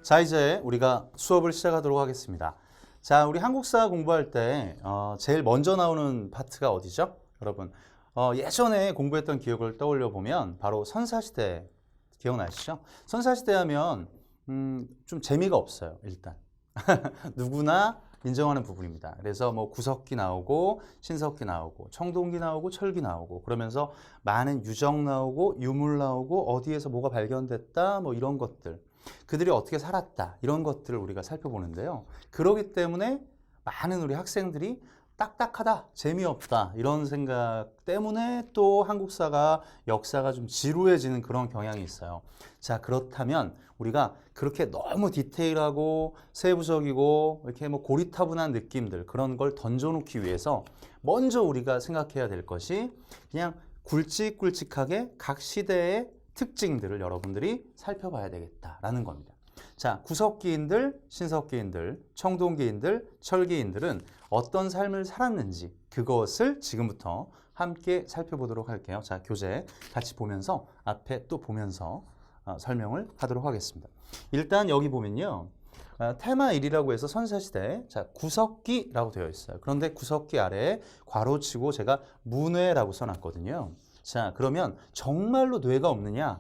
자, 이제 우리가 수업을 시작하도록 하겠습니다. 자, 우리 한국사 공부할 때 제일 먼저 나오는 파트가 어디죠? 여러분, 예전에 공부했던 기억을 떠올려 보면 바로 선사시대 기억나시죠? 선사시대 하면 좀 재미가 없어요, 일단. 누구나 인정하는 부분입니다. 그래서 뭐 구석기 나오고 신석기 나오고 청동기 나오고 철기 나오고 그러면서 많은 유적 나오고 유물 나오고 어디에서 뭐가 발견됐다 뭐 이런 것들 그들이 어떻게 살았다 이런 것들을 우리가 살펴보는데요. 그렇기 때문에 많은 우리 학생들이 딱딱하다, 재미없다 이런 생각 때문에 또 한국사가 역사가 좀 지루해지는 그런 경향이 있어요. 자, 그렇다면 우리가 그렇게 너무 디테일하고 세부적이고 이렇게 뭐 고리타분한 느낌들 그런 걸 던져놓기 위해서 먼저 우리가 생각해야 될 것이 그냥 굵직굵직하게 각 시대의 특징들을 여러분들이 살펴봐야 되겠다라는 겁니다. 자, 구석기인들, 신석기인들, 청동기인들, 철기인들은 어떤 삶을 살았는지 그것을 지금부터 함께 살펴보도록 할게요. 자, 교재 같이 보면서 앞에 또 보면서 설명을 하도록 하겠습니다. 일단 여기 보면요. 테마 1이라고 해서 선사시대, 자, 구석기라고 되어 있어요. 그런데 구석기 아래에 괄호치고 제가 문외라고 써놨거든요. 자, 그러면 정말로 뇌가 없느냐?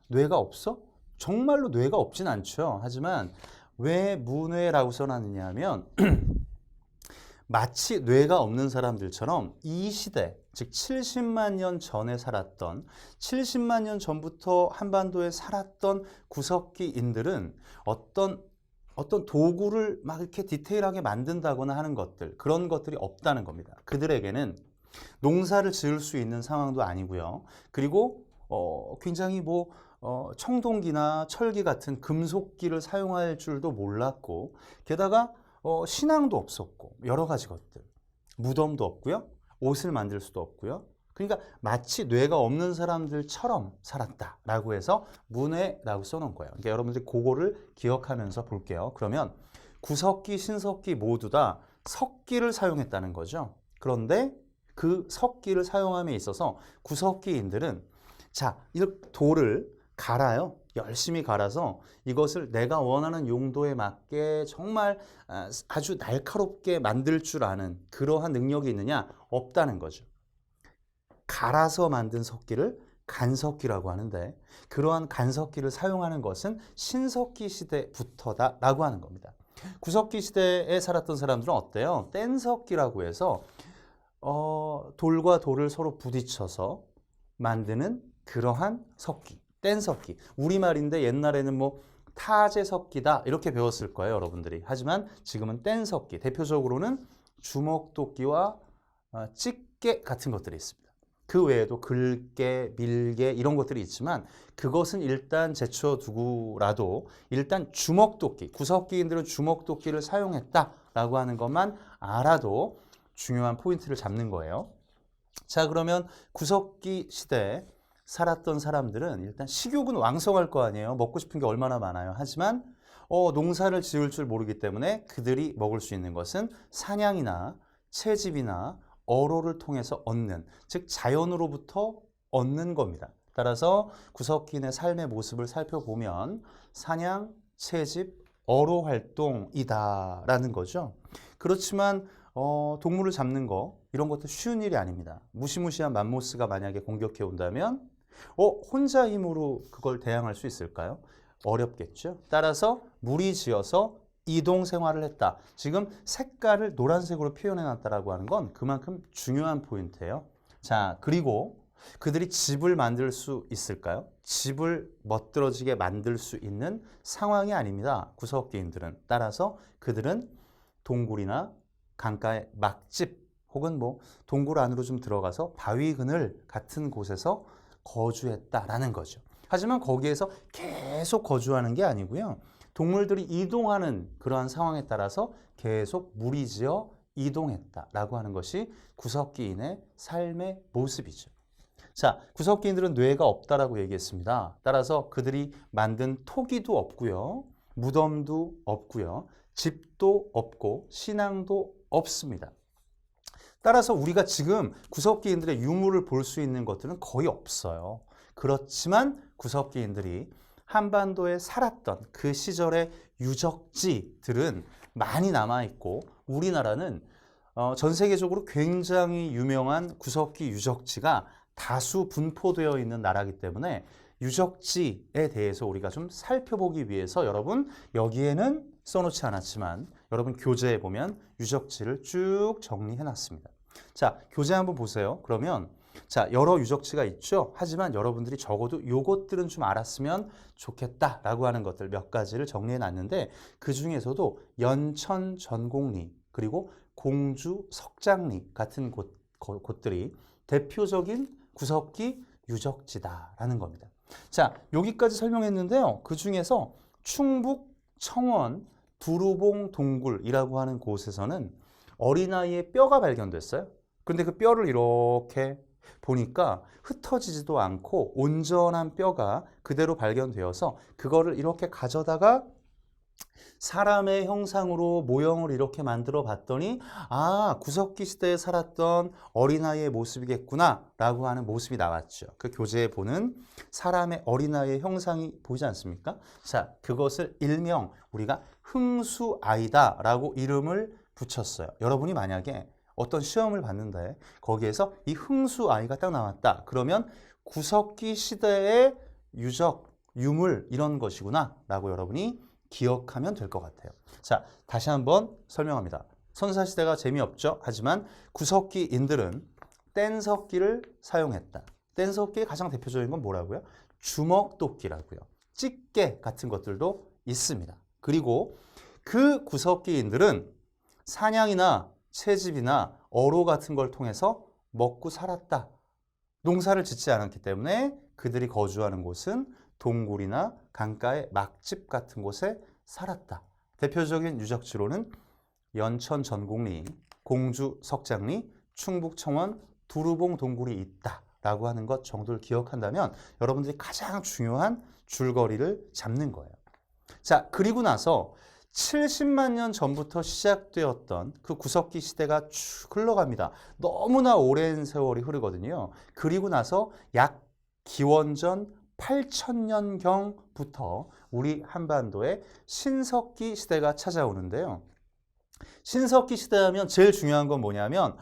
뇌가 없어? 정말로 뇌가 없진 않죠. 하지만 왜 문외라고 써놨느냐 하면 마치 뇌가 없는 사람들처럼 이 시대, 즉 70만 년 전에 살았던 70만 년 전부터 한반도에 살았던 구석기인들은 어떤 도구를 막 이렇게 디테일하게 만든다거나 하는 것들 그런 것들이 없다는 겁니다. 그들에게는 농사를 지을 수 있는 상황도 아니고요. 그리고 굉장히 뭐 청동기나 철기 같은 금속기를 사용할 줄도 몰랐고 게다가 신앙도 없었고 여러 가지 것들 무덤도 없고요. 옷을 만들 수도 없고요. 그러니까 마치 뇌가 없는 사람들처럼 살았다라고 해서 문외라고 써놓은 거예요. 그러니까 여러분들이 그거를 기억하면서 볼게요. 그러면 구석기, 신석기 모두 다 석기를 사용했다는 거죠. 그런데 그 석기를 사용함에 있어서 구석기인들은 자, 이 돌을 갈아요. 열심히 갈아서 이것을 내가 원하는 용도에 맞게 정말 아주 날카롭게 만들 줄 아는 그러한 능력이 있느냐? 없다는 거죠. 갈아서 만든 석기를 간석기라고 하는데 그러한 간석기를 사용하는 것은 신석기 시대부터다라고 하는 겁니다. 구석기 시대에 살았던 사람들은 어때요? 뗀석기라고 해서 돌과 돌을 서로 부딪혀서 만드는 그러한 석기, 뗀석기. 우리말인데 옛날에는 뭐 타제석기다 이렇게 배웠을 거예요, 여러분들이. 하지만 지금은 뗀석기, 대표적으로는 주먹도끼와 집게 같은 것들이 있습니다. 그 외에도 글게, 밀게 이런 것들이 있지만 그것은 일단 제쳐두고라도 일단 주먹도끼, 구석기인들은 주먹도끼를 사용했다라고 하는 것만 알아도 중요한 포인트를 잡는 거예요. 자, 그러면 구석기 시대에 살았던 사람들은 일단 식욕은 왕성할 거 아니에요. 먹고 싶은 게 얼마나 많아요. 하지만 농사를 지을 줄 모르기 때문에 그들이 먹을 수 있는 것은 사냥이나 채집이나 어로를 통해서 얻는, 즉 자연으로부터 얻는 겁니다. 따라서 구석기인의 삶의 모습을 살펴보면 사냥, 채집, 어로 활동이다라는 거죠. 그렇지만 동물을 잡는 거 이런 것도 쉬운 일이 아닙니다. 무시무시한 맘모스가 만약에 공격해 온다면 혼자 힘으로 그걸 대항할 수 있을까요? 어렵겠죠. 따라서 무리지어서 이동 생활을 했다. 지금 색깔을 노란색으로 표현해 놨다라고 하는 건 그만큼 중요한 포인트예요. 자, 그리고 그들이 집을 만들 수 있을까요? 집을 멋들어지게 만들 수 있는 상황이 아닙니다. 구석기인들은. 따라서 그들은 동굴이나 강가의 막집 혹은 뭐 동굴 안으로 좀 들어가서 바위 그늘 같은 곳에서 거주했다라는 거죠. 하지만 거기에서 계속 거주하는 게 아니고요. 동물들이 이동하는 그러한 상황에 따라서 계속 무리지어 이동했다라고 하는 것이 구석기인의 삶의 모습이죠. 자, 구석기인들은 뇌가 없다라고 얘기했습니다. 따라서 그들이 만든 토기도 없고요. 무덤도 없고요. 집도 없고 신앙도 없습니다. 따라서 우리가 지금 구석기인들의 유물을 볼 수 있는 것들은 거의 없어요. 그렇지만 구석기인들이 한반도에 살았던 그 시절의 유적지들은 많이 남아있고 우리나라는 전 세계적으로 굉장히 유명한 구석기 유적지가 다수 분포되어 있는 나라이기 때문에 유적지에 대해서 우리가 좀 살펴보기 위해서 여러분 여기에는 써놓지 않았지만 여러분 교재에 보면 유적지를 쭉 정리해 놨습니다. 자, 교재 한번 보세요. 그러면 자, 여러 유적지가 있죠. 하지만 여러분들이 적어도 요것들은 좀 알았으면 좋겠다라고 하는 것들 몇 가지를 정리해 놨는데 그 중에서도 연천 전곡리 그리고 공주 석장리 같은 곳들이 대표적인 구석기 유적지다라는 겁니다. 자, 여기까지 설명했는데요. 그 중에서 충북 청원 두루봉 동굴이라고 하는 곳에서는 어린아이의 뼈가 발견됐어요. 근데 그 뼈를 이렇게 보니까 흩어지지도 않고 온전한 뼈가 그대로 발견되어서 그거를 이렇게 가져다가 사람의 형상으로 모형을 이렇게 만들어 봤더니 아, 구석기 시대에 살았던 어린아이의 모습이겠구나 라고 하는 모습이 나왔죠. 그 교재에 보는 사람의 어린아이의 형상이 보이지 않습니까? 자, 그것을 일명 우리가 흥수아이다 라고 이름을 붙였어요. 여러분이 만약에 어떤 시험을 봤는데 거기에서 이 흥수아이가 딱 나왔다. 그러면 구석기 시대의 유적, 유물 이런 것이구나 라고 여러분이 기억하면 될 것 같아요. 자, 다시 한번 설명합니다. 선사시대가 재미없죠? 하지만 구석기인들은 뗀석기를 사용했다. 뗀석기의 가장 대표적인 건 뭐라고요? 주먹도끼라고요. 집게 같은 것들도 있습니다. 그리고 그 구석기인들은 사냥이나 채집이나 어로 같은 걸 통해서 먹고 살았다. 농사를 짓지 않았기 때문에 그들이 거주하는 곳은 동굴이나 강가의 막집 같은 곳에 살았다. 대표적인 유적지로는 연천 전곡리, 공주 석장리, 충북 청원 두루봉 동굴이 있다라고 하는 것 정도를 기억한다면 여러분들이 가장 중요한 줄거리를 잡는 거예요. 자, 그리고 나서 70만 년 전부터 시작되었던 그 구석기 시대가 쭉 흘러갑니다. 너무나 오랜 세월이 흐르거든요. 그리고 나서 약 기원전 8,000년경부터 우리 한반도에 신석기 시대가 찾아오는데요. 신석기 시대 하면 제일 중요한 건 뭐냐면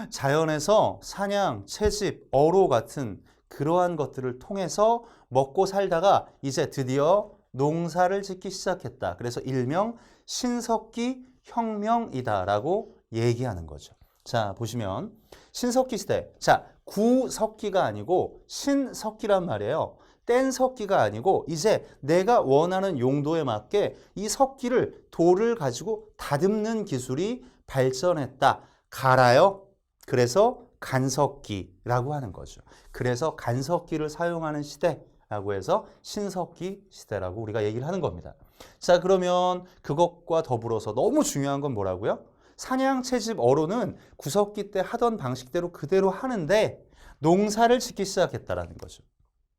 자연에서 사냥, 채집, 어로 같은 그러한 것들을 통해서 먹고 살다가 이제 드디어 농사를 짓기 시작했다. 그래서 일명 신석기 혁명이다라고 얘기하는 거죠. 자, 보시면 신석기 시대. 자, 구석기가 아니고 신석기란 말이에요. 뗀석기가 아니고 이제 내가 원하는 용도에 맞게 이 석기를 돌을 가지고 다듬는 기술이 발전했다. 갈아요. 그래서 간석기라고 하는 거죠. 그래서 간석기를 사용하는 시대라고 해서 신석기 시대라고 우리가 얘기를 하는 겁니다. 자, 그러면 그것과 더불어서 너무 중요한 건 뭐라고요? 사냥, 채집, 어로는 구석기 때 하던 방식대로 그대로 하는데 농사를 짓기 시작했다라는 거죠.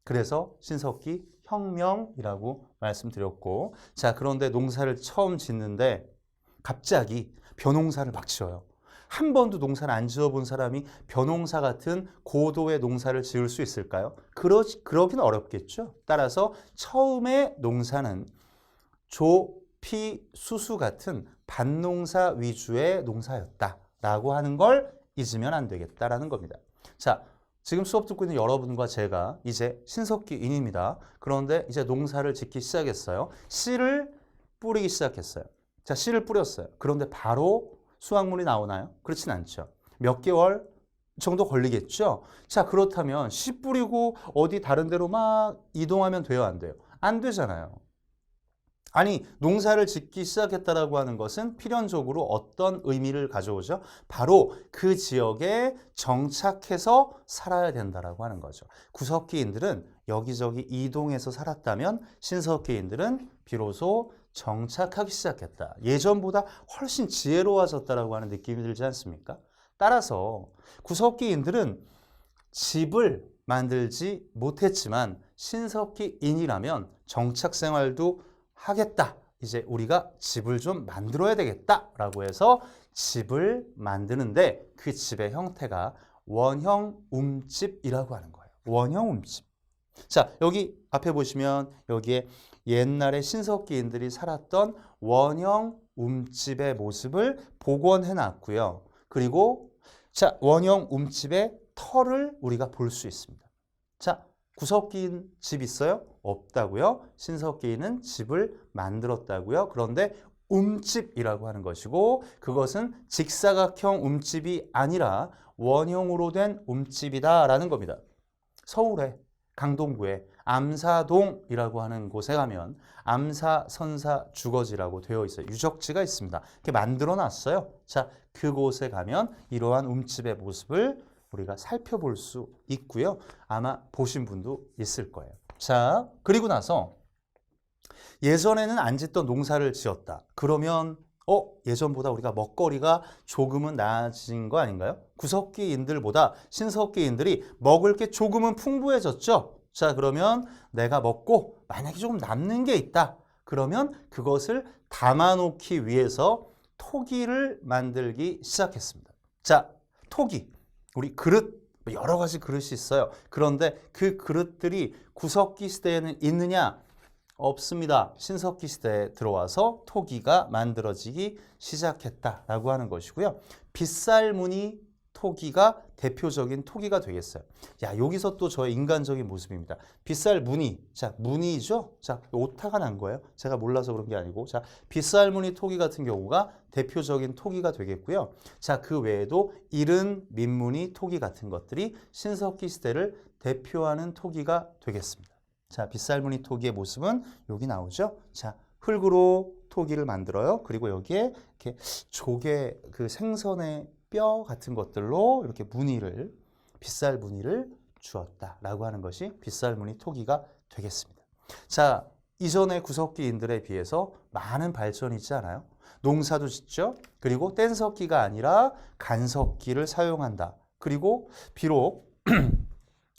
그래서 신석기 혁명이라고 말씀드렸고, 자, 그런데 농사를 처음 짓는데 갑자기 벼농사를 막 지어요. 한 번도 농사를 안 지어본 사람이 벼농사 같은 고도의 농사를 지을 수 있을까요? 그러긴 어렵겠죠. 따라서 처음에 농사는 조, 피, 수수 같은 밭농사 위주의 농사였다라고 하는 걸 잊으면 안 되겠다라는 겁니다. 자, 지금 수업 듣고 있는 여러분과 제가 이제 신석기인입니다. 그런데 이제 농사를 짓기 시작했어요. 씨를 뿌리기 시작했어요. 자, 씨를 뿌렸어요. 그런데 바로 수확물이 나오나요? 그렇진 않죠. 몇 개월 정도 걸리겠죠. 자, 그렇다면 씨 뿌리고 어디 다른 데로 막 이동하면 돼요, 안 돼요? 안 되잖아요. 아니, 농사를 짓기 시작했다라고 하는 것은 필연적으로 어떤 의미를 가져오죠? 바로 그 지역에 정착해서 살아야 된다라고 하는 거죠. 구석기인들은 여기저기 이동해서 살았다면 신석기인들은 비로소 정착하기 시작했다. 예전보다 훨씬 지혜로워졌다라고 하는 느낌이 들지 않습니까? 따라서 구석기인들은 집을 만들지 못했지만 신석기인이라면 정착 생활도 하겠다. 이제 우리가 집을 좀 만들어야 되겠다라고 해서 집을 만드는데 그 집의 형태가 원형 움집이라고 하는 거예요. 원형 움집. 자, 여기 앞에 보시면 여기에 옛날에 신석기인들이 살았던 원형 움집의 모습을 복원해 놨고요. 그리고 자, 원형 움집의 털을 우리가 볼 수 있습니다. 자, 구석기인 집 있어요? 없다고요? 신석기인은 집을 만들었다고요? 그런데 움집이라고 하는 것이고 그것은 직사각형 움집이 아니라 원형으로 된 움집이다라는 겁니다. 서울에 강동구에 암사동이라고 하는 곳에 가면 암사, 선사, 주거지라고 되어 있어요. 유적지가 있습니다. 이렇게 만들어 놨어요. 자, 그곳에 가면 이러한 움집의 모습을 우리가 살펴볼 수 있고요. 아마 보신 분도 있을 거예요. 자, 그리고 나서 예전에는 안 짓던 농사를 지었다. 그러면 예전보다 우리가 먹거리가 조금은 나아진 거 아닌가요? 구석기인들보다 신석기인들이 먹을 게 조금은 풍부해졌죠. 자, 그러면 내가 먹고 만약에 조금 남는 게 있다. 그러면 그것을 담아놓기 위해서 토기를 만들기 시작했습니다. 자, 토기. 우리 그릇, 여러 가지 그릇이 있어요. 그런데 그 그릇들이 구석기 시대에는 있느냐? 없습니다. 신석기 시대에 들어와서 토기가 만들어지기 시작했다라고 하는 것이고요. 빗살무늬 토기가 대표적인 토기가 되겠어요. 야, 여기서 또 저의 인간적인 모습입니다. 빗살무늬, 자, 무늬죠? 자, 오타가 난 거예요. 제가 몰라서 그런 게 아니고, 자, 빗살무늬 토기 같은 경우가 대표적인 토기가 되겠고요. 자, 그 외에도 이른 민무늬 토기 같은 것들이 신석기 시대를 대표하는 토기가 되겠습니다. 자, 빗살무늬 토기의 모습은 여기 나오죠. 자, 흙으로 토기를 만들어요. 그리고 여기에 이렇게 조개, 그 생선의 뼈 같은 것들로 이렇게 무늬를, 빗살 무늬를 주었다라고 하는 것이 빗살무늬 토기가 되겠습니다. 자, 이전의 구석기인들에 비해서 많은 발전이 있지 않아요? 농사도 짓죠. 그리고 뗀석기가 아니라 간석기를 사용한다. 그리고 비록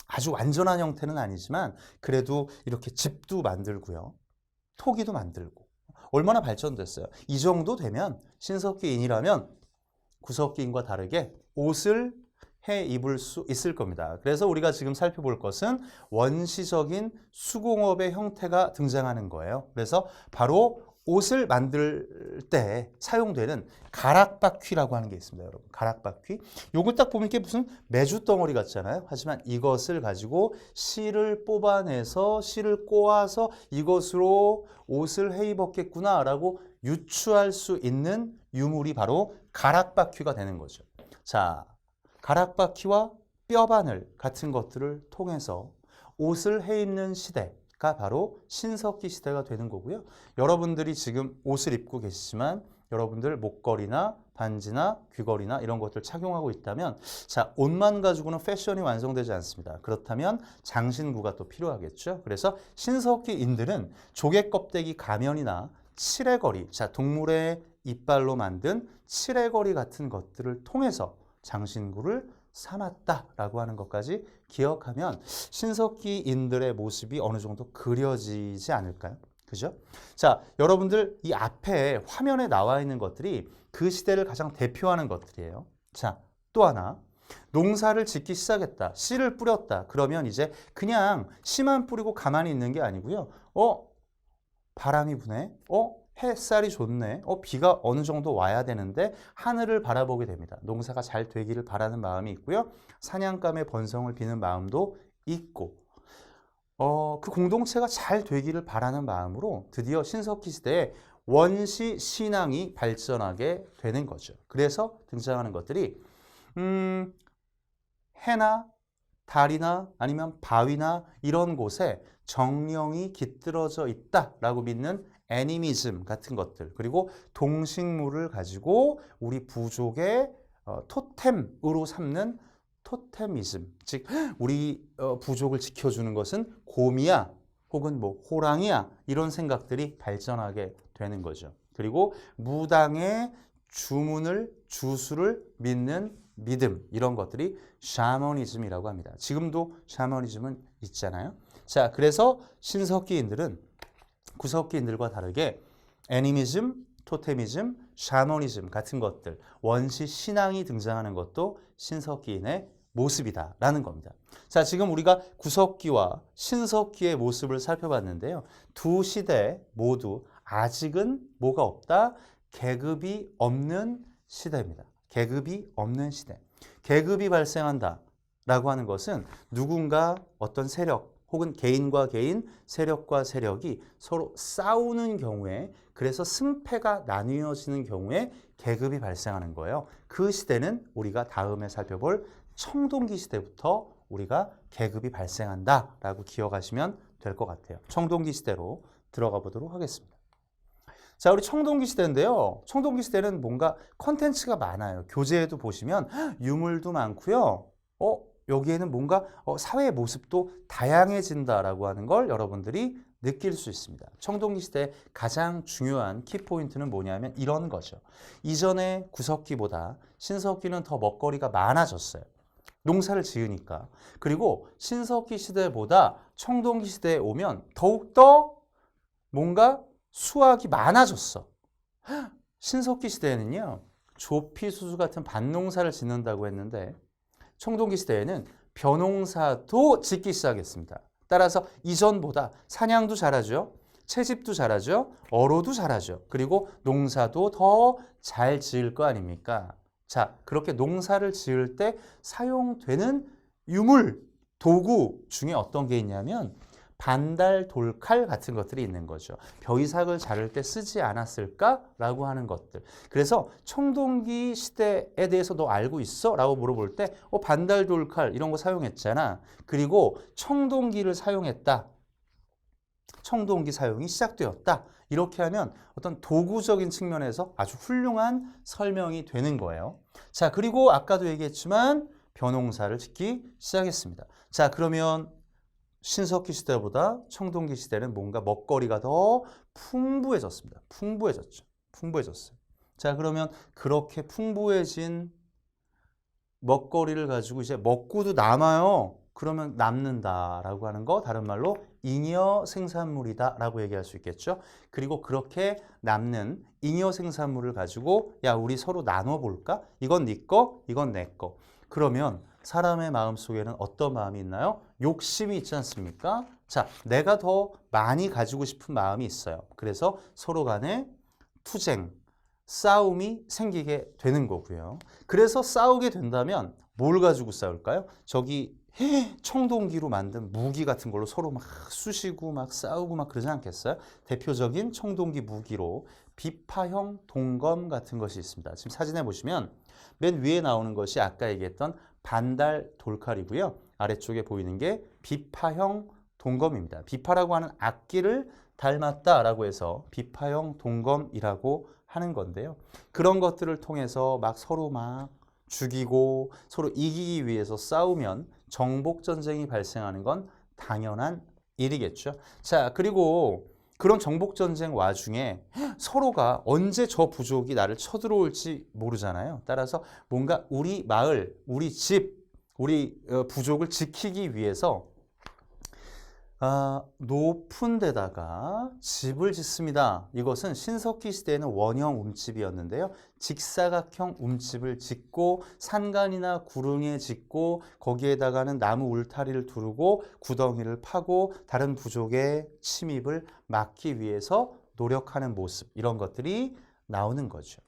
아주 완전한 형태는 아니지만 그래도 이렇게 집도 만들고요. 토기도 만들고. 얼마나 발전됐어요. 이 정도 되면 신석기인이라면 구석기인과 다르게 옷을 해 입을 수 있을 겁니다. 그래서 우리가 지금 살펴볼 것은 원시적인 수공업의 형태가 등장하는 거예요. 그래서 바로 옷을 만들 때 사용되는 가락바퀴라고 하는 게 있습니다, 여러분. 가락바퀴. 요거 딱 보면 이게 무슨 메주 덩어리 같잖아요. 하지만 이것을 가지고 실을 뽑아내서 실을 꼬아서 이것으로 옷을 해 입었겠구나라고 유추할 수 있는 유물이 바로 가락바퀴가 되는 거죠. 자, 가락바퀴와 뼈바늘 같은 것들을 통해서 옷을 해 입는 시대가 바로 신석기 시대가 되는 거고요. 여러분들이 지금 옷을 입고 계시지만 여러분들 목걸이나 반지나 귀걸이나 이런 것들 착용하고 있다면 자, 옷만 가지고는 패션이 완성되지 않습니다. 그렇다면 장신구가 또 필요하겠죠. 그래서 신석기인들은 조개 껍데기 가면이나 칠해거리, 자, 동물의 이빨로 만든 칠해거리 같은 것들을 통해서 장신구를 삼았다라고 하는 것까지 기억하면 신석기인들의 모습이 어느 정도 그려지지 않을까요? 그죠? 자, 여러분들 이 앞에 화면에 나와 있는 것들이 그 시대를 가장 대표하는 것들이에요. 자, 또 하나. 농사를 짓기 시작했다. 씨를 뿌렸다. 그러면 이제 그냥 씨만 뿌리고 가만히 있는 게 아니고요. 바람이 부네. 햇살이 좋네. 비가 어느 정도 와야 되는데 하늘을 바라보게 됩니다. 농사가 잘 되기를 바라는 마음이 있고요. 사냥감의 번성을 비는 마음도 있고 그 공동체가 잘 되기를 바라는 마음으로 드디어 신석기 시대에 원시 신앙이 발전하게 되는 거죠. 그래서 등장하는 것들이 해나 달이나 아니면 바위나 이런 곳에 정령이 깃들어져 있다라고 믿는 애니미즘 같은 것들, 그리고 동식물을 가지고 우리 부족의 토템으로 삼는 토테미즘, 즉 우리 부족을 지켜주는 것은 곰이야 혹은 뭐 호랑이야 이런 생각들이 발전하게 되는 거죠. 그리고 무당의 주수를 믿는 믿음, 이런 것들이 샤머니즘이라고 합니다. 지금도 샤머니즘은 있잖아요. 자, 그래서 신석기인들은 구석기인들과 다르게 애니미즘, 토테미즘, 샤머니즘 같은 것들, 원시 신앙이 등장하는 것도 신석기인의 모습이다라는 겁니다. 자, 지금 우리가 구석기와 신석기의 모습을 살펴봤는데요. 두 시대 모두 아직은 뭐가 없다? 계급이 없는 시대입니다. 계급이 없는 시대. 계급이 발생한다라고 하는 것은 누군가 어떤 세력 혹은 개인과 개인, 세력과 세력이 서로 싸우는 경우에, 그래서 승패가 나뉘어지는 경우에 계급이 발생하는 거예요. 그 시대는 우리가 다음에 살펴볼 청동기 시대부터 우리가 계급이 발생한다라고 기억하시면 될 것 같아요. 청동기 시대로 들어가 보도록 하겠습니다. 자, 우리 청동기 시대인데요. 청동기 시대는 뭔가 컨텐츠가 많아요. 교재에도 보시면 유물도 많고요. 여기에는 뭔가 사회의 모습도 다양해진다라고 하는 걸 여러분들이 느낄 수 있습니다. 청동기 시대의 가장 중요한 키포인트는 뭐냐면 이런 거죠. 이전의 구석기보다 신석기는 더 먹거리가 많아졌어요. 농사를 지으니까. 그리고 신석기 시대보다 청동기 시대에 오면 더욱더 뭔가 수확이 많아졌어. 신석기 시대에는요, 조피수수 같은 밭농사를 짓는다고 했는데 청동기 시대에는 벼농사도 짓기 시작했습니다. 따라서 이전보다 사냥도 잘하죠. 채집도 잘하죠. 어로도 잘하죠. 그리고 농사도 더 잘 지을 거 아닙니까? 자, 그렇게 농사를 지을 때 사용되는 유물, 도구 중에 어떤 게 있냐면 반달, 돌칼 같은 것들이 있는 거죠. 벼이삭을 자를 때 쓰지 않았을까라고 하는 것들. 그래서 청동기 시대에 대해서 너 알고 있어? 라고 물어볼 때 반달, 돌칼 이런 거 사용했잖아. 그리고 청동기를 사용했다. 청동기 사용이 시작되었다. 이렇게 하면 어떤 도구적인 측면에서 아주 훌륭한 설명이 되는 거예요. 자, 그리고 아까도 얘기했지만 벼농사를 짓기 시작했습니다. 자, 그러면 신석기 시대보다 청동기 시대는 뭔가 먹거리가 더 풍부해졌습니다. 풍부해졌어요. 자, 그러면 그렇게 풍부해진 먹거리를 가지고 이제 먹고도 남아요. 그러면 남는다라고 하는 거 다른 말로 잉여 생산물이다라고 얘기할 수 있겠죠. 그리고 그렇게 남는 잉여 생산물을 가지고 야, 우리 서로 나눠볼까? 이건 네 거, 이건 내 거. 그러면 사람의 마음속에는 어떤 마음이 있나요? 욕심이 있지 않습니까? 자, 내가 더 많이 가지고 싶은 마음이 있어요. 그래서 서로 간에 투쟁, 싸움이 생기게 되는 거고요. 그래서 싸우게 된다면 뭘 가지고 싸울까요? 저기 청동기로 만든 무기 같은 걸로 서로 막 쑤시고 막 싸우고 막 그러지 않겠어요? 대표적인 청동기 무기로 비파형 동검 같은 것이 있습니다. 지금 사진에 보시면 맨 위에 나오는 것이 아까 얘기했던 반달 돌칼이고요. 아래쪽에 보이는 게 비파형 동검입니다. 비파라고 하는 악기를 닮았다라고 해서 비파형 동검이라고 하는 건데요. 그런 것들을 통해서 막 서로 막 죽이고 서로 이기기 위해서 싸우면 정복전쟁이 발생하는 건 당연한 일이겠죠. 자, 그리고 그런 정복전쟁 와중에 서로가 언제 저 부족이 나를 쳐들어올지 모르잖아요. 따라서 뭔가 우리 마을, 우리 집, 우리 부족을 지키기 위해서 높은 데다가 집을 짓습니다. 이것은 신석기 시대에는 원형 움집이었는데요. 직사각형 움집을 짓고 산간이나 구릉에 짓고 거기에다가는 나무 울타리를 두르고 구덩이를 파고 다른 부족의 침입을 막기 위해서 노력하는 모습, 이런 것들이 나오는 거죠.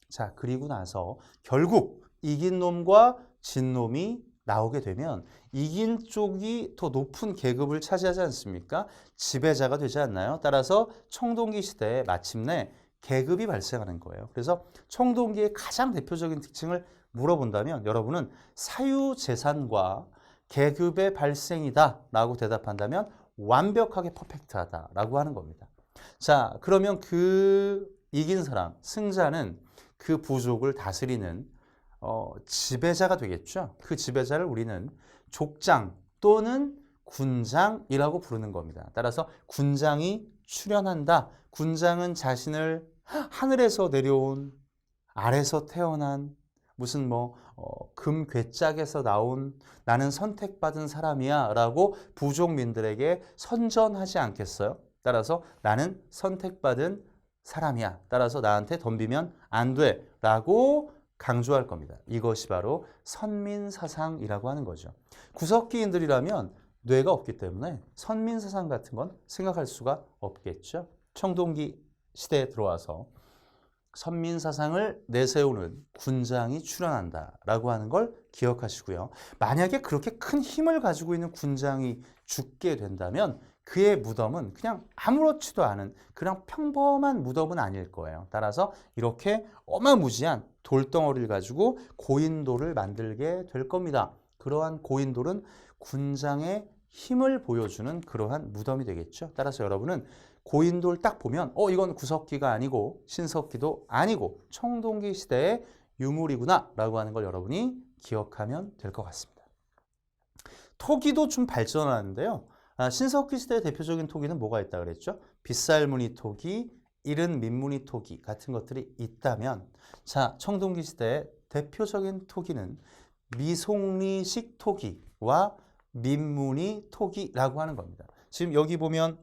자, 그리고 나서 결국 이긴 놈과 진 놈이 나오게 되면 이긴 쪽이 더 높은 계급을 차지하지 않습니까? 지배자가 되지 않나요? 따라서 청동기 시대에 마침내 계급이 발생하는 거예요. 그래서 청동기의 가장 대표적인 특징을 물어본다면 여러분은 사유재산과 계급의 발생이다 라고 대답한다면 완벽하게 퍼펙트하다라고 하는 겁니다. 자, 그러면 그 이긴 사람, 승자는 그 부족을 다스리는 지배자가 되겠죠. 그 지배자를 우리는 족장 또는 군장이라고 부르는 겁니다. 따라서 군장이 출현한다. 군장은 자신을 하늘에서 내려온, 아래서 태어난 무슨 금괴짝에서 나온 나는 선택받은 사람이야 라고 부족민들에게 선전하지 않겠어요? 따라서 나는 선택받은 사람이야. 따라서 나한테 덤비면 안 돼 라고 강조할 겁니다. 이것이 바로 선민사상이라고 하는 거죠. 구석기인들이라면 뇌가 없기 때문에 선민사상 같은 건 생각할 수가 없겠죠. 청동기 시대에 들어와서 선민사상을 내세우는 군장이 출현한다라고 하는 걸 기억하시고요. 만약에 그렇게 큰 힘을 가지고 있는 군장이 죽게 된다면 그의 무덤은 그냥 아무렇지도 않은 그냥 평범한 무덤은 아닐 거예요. 따라서 이렇게 어마무지한 돌덩어리를 가지고 고인돌을 만들게 될 겁니다. 그러한 고인돌은 군장의 힘을 보여주는 그러한 무덤이 되겠죠. 따라서 여러분은 고인돌 딱 보면 이건 구석기가 아니고 신석기도 아니고 청동기 시대의 유물이구나 라고 하는 걸 여러분이 기억하면 될 것 같습니다. 토기도 좀 발전하는데요. 신석기 시대의 대표적인 토기는 뭐가 있다 그랬죠? 빗살무늬 토기, 이른 민무늬 토기 같은 것들이 있다면 자, 청동기 시대의 대표적인 토기는 미송리식 토기와 민무늬 토기라고 하는 겁니다. 지금 여기 보면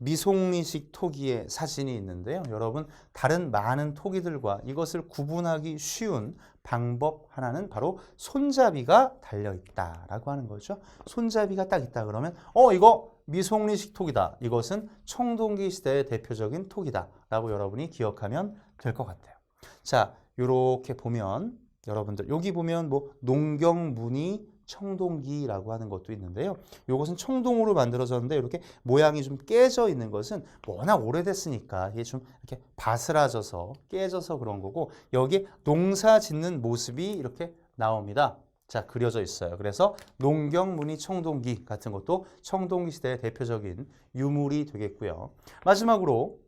미송리식 토기의 사진이 있는데요. 여러분 다른 많은 토기들과 이것을 구분하기 쉬운 방법 하나는 바로 손잡이가 달려있다라고 하는 거죠. 손잡이가 딱 있다 그러면 이거 미송리식 토기다. 이것은 청동기 시대의 대표적인 토기다 라고 여러분이 기억하면 될 것 같아요. 자, 이렇게 보면 여러분들 여기 보면 뭐 농경무늬 청동기라고 하는 것도 있는데요. 이것은 청동으로 만들어졌는데 이렇게 모양이 좀 깨져 있는 것은 워낙 오래됐으니까 이게 좀 이렇게 바스라져서 깨져서 그런 거고 여기 농사 짓는 모습이 이렇게 나옵니다. 자, 그려져 있어요. 그래서 농경무늬 청동기 같은 것도 청동기 시대의 대표적인 유물이 되겠고요. 마지막으로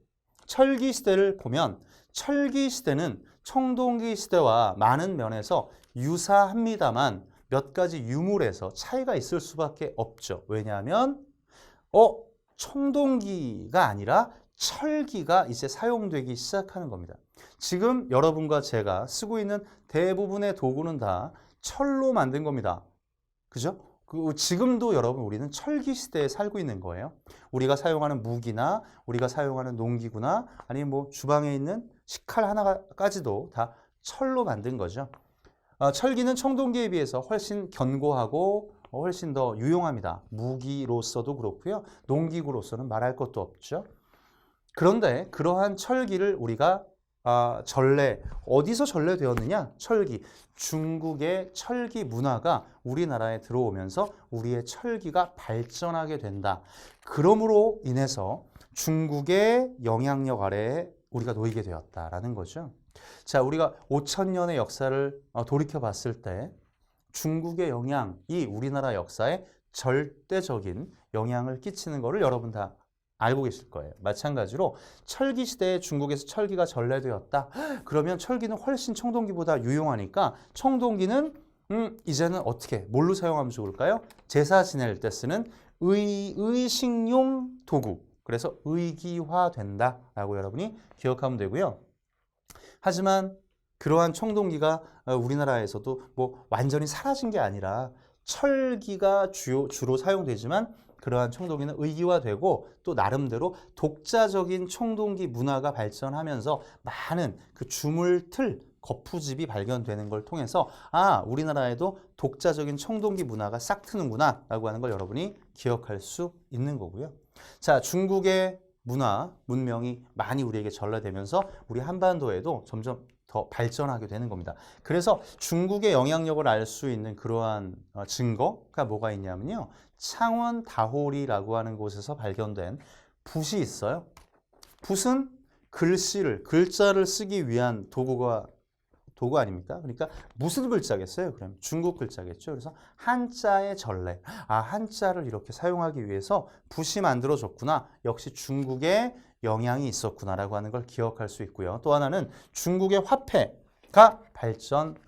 철기 시대를 보면 철기 시대는 청동기 시대와 많은 면에서 유사합니다만 몇 가지 유물에서 차이가 있을 수밖에 없죠. 왜냐하면 청동기가 아니라 철기가 이제 사용되기 시작하는 겁니다. 지금 여러분과 제가 쓰고 있는 대부분의 도구는 다 철로 만든 겁니다. 그죠? 지금도 여러분 우리는 철기 시대에 살고 있는 거예요. 우리가 사용하는 무기나 우리가 사용하는 농기구나 아니면 뭐 주방에 있는 식칼 하나까지도 다 철로 만든 거죠. 철기는 청동기에 비해서 훨씬 견고하고 훨씬 더 유용합니다. 무기로서도 그렇고요. 농기구로서는 말할 것도 없죠. 그런데 그러한 철기를 우리가 어디서 전래되었느냐? 철기. 중국의 철기 문화가 우리나라에 들어오면서 우리의 철기가 발전하게 된다. 그러므로 인해서 중국의 영향력 아래에 우리가 놓이게 되었다라는 거죠. 자, 우리가 5,000년의 역사를 돌이켜 봤을 때 중국의 영향이 우리나라 역사에 절대적인 영향을 끼치는 것을 여러분 다 알고 계실 거예요. 마찬가지로 철기 시대에 중국에서 철기가 전래되었다. 그러면 철기는 훨씬 청동기보다 유용하니까 청동기는 이제는 어떻게 뭘로 사용하면 좋을까요? 제사 지낼 때 쓰는 의식용 도구. 그래서 의기화된다라고 여러분이 기억하면 되고요. 하지만 그러한 청동기가 우리나라에서도 뭐 완전히 사라진 게 아니라 철기가 주로 사용되지만 그러한 청동기는 의기화되고 또 나름대로 독자적인 청동기 문화가 발전하면서 많은 그 주물틀, 거푸집이 발견되는 걸 통해서 우리나라에도 독자적인 청동기 문화가 싹 트는구나 라고 하는 걸 여러분이 기억할 수 있는 거고요. 자, 중국의 문화, 문명이 많이 우리에게 전래되면서 우리 한반도에도 점점 더 발전하게 되는 겁니다. 그래서 중국의 영향력을 알 수 있는 그러한 증거가 뭐가 있냐면요. 창원 다호리라고 하는 곳에서 발견된 붓이 있어요. 붓은 글자를 쓰기 위한 도구 아닙니까? 그러니까 무슨 글자겠어요? 그럼 중국 글자겠죠. 그래서 한자의 전래. 한자를 이렇게 사용하기 위해서 붓이 만들어졌구나. 역시 중국의 영향이 있었구나라고 하는 걸 기억할 수 있고요. 또 하나는 중국의 화폐가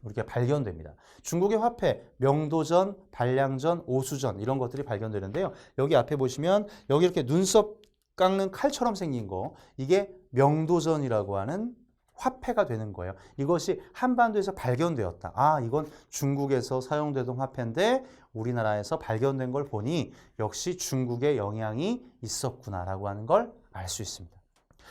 우리가 발견됩니다. 중국의 화폐, 명도전, 반량전, 오수전 이런 것들이 발견되는데요. 여기 앞에 보시면 여기 이렇게 눈썹 깎는 칼처럼 생긴 거 이게 명도전이라고 하는 화폐가 되는 거예요. 이것이 한반도에서 발견되었다. 이건 중국에서 사용되던 화폐인데 우리나라에서 발견된 걸 보니 역시 중국의 영향이 있었구나라고 하는 걸 알 수 있습니다.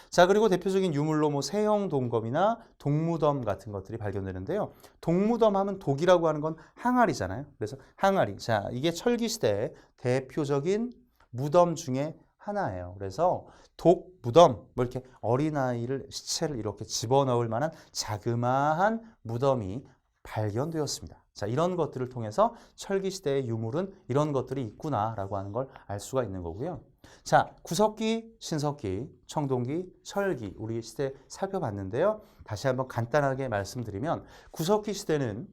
자, 그리고 대표적인 유물로 뭐 세형 동검이나 동무덤 같은 것들이 발견되는데요. 동무덤 하면 독이라고 하는 건 항아리잖아요. 그래서 항아리. 자, 이게 철기 시대의 대표적인 무덤 중에 하나예요. 그래서 독 무덤, 뭐 이렇게 어린아이를 시체를 이렇게 집어넣을 만한 자그마한 무덤이 발견되었습니다. 자, 이런 것들을 통해서 철기 시대의 유물은 이런 것들이 있구나라고 하는 걸 알 수가 있는 거고요. 자, 구석기, 신석기, 청동기, 철기 우리 시대 살펴봤는데요. 다시 한번 간단하게 말씀드리면 구석기 시대는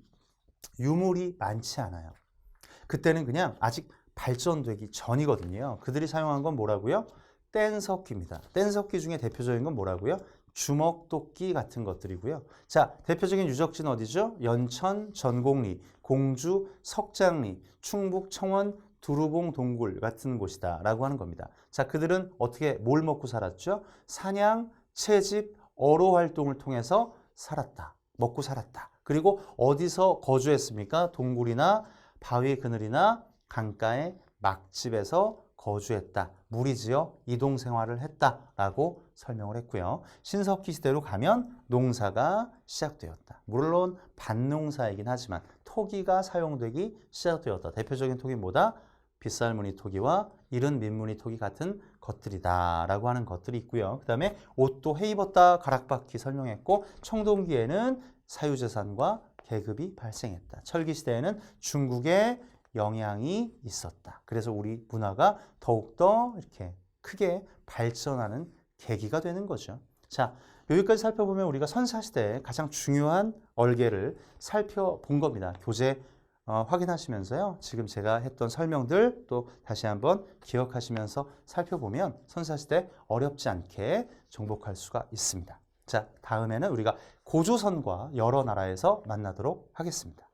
유물이 많지 않아요. 그때는 그냥 아직 발전되기 전이거든요. 그들이 사용한 건 뭐라고요? 뗀석기입니다. 뗀석기 중에 대표적인 건 뭐라고요? 주먹도끼 같은 것들이고요. 자, 대표적인 유적지는 어디죠? 연천, 전곡리, 공주, 석장리, 충북, 청원, 두루봉, 동굴 같은 곳이다 라고 하는 겁니다. 자, 그들은 어떻게 뭘 먹고 살았죠? 사냥, 채집, 어로 활동을 통해서 살았다. 먹고 살았다. 그리고 어디서 거주했습니까? 동굴이나 바위 그늘이나 강가의 막집에서 거주했다. 무리지어 이동 생활을 했다라고 설명을 했고요. 신석기 시대로 가면 농사가 시작되었다. 물론 밭농사이긴 하지만 토기가 사용되기 시작되었다. 대표적인 토기는 뭐다? 빗살무늬 토기와 이른 민무늬 토기 같은 것들이다 라고 하는 것들이 있고요. 그 다음에 옷도 해 입었다 가락바퀴 설명했고 청동기에는 사유재산과 계급이 발생했다. 철기시대에는 중국의 영향이 있었다. 그래서 우리 문화가 더욱더 이렇게 크게 발전하는 계기가 되는 거죠. 자, 여기까지 살펴보면 우리가 선사시대의 가장 중요한 얼개를 살펴본 겁니다. 교재 확인하시면서요. 지금 제가 했던 설명들 또 다시 한번 기억하시면서 살펴보면 선사시대 어렵지 않게 정복할 수가 있습니다. 자, 다음에는 우리가 고조선과 여러 나라에서 만나도록 하겠습니다.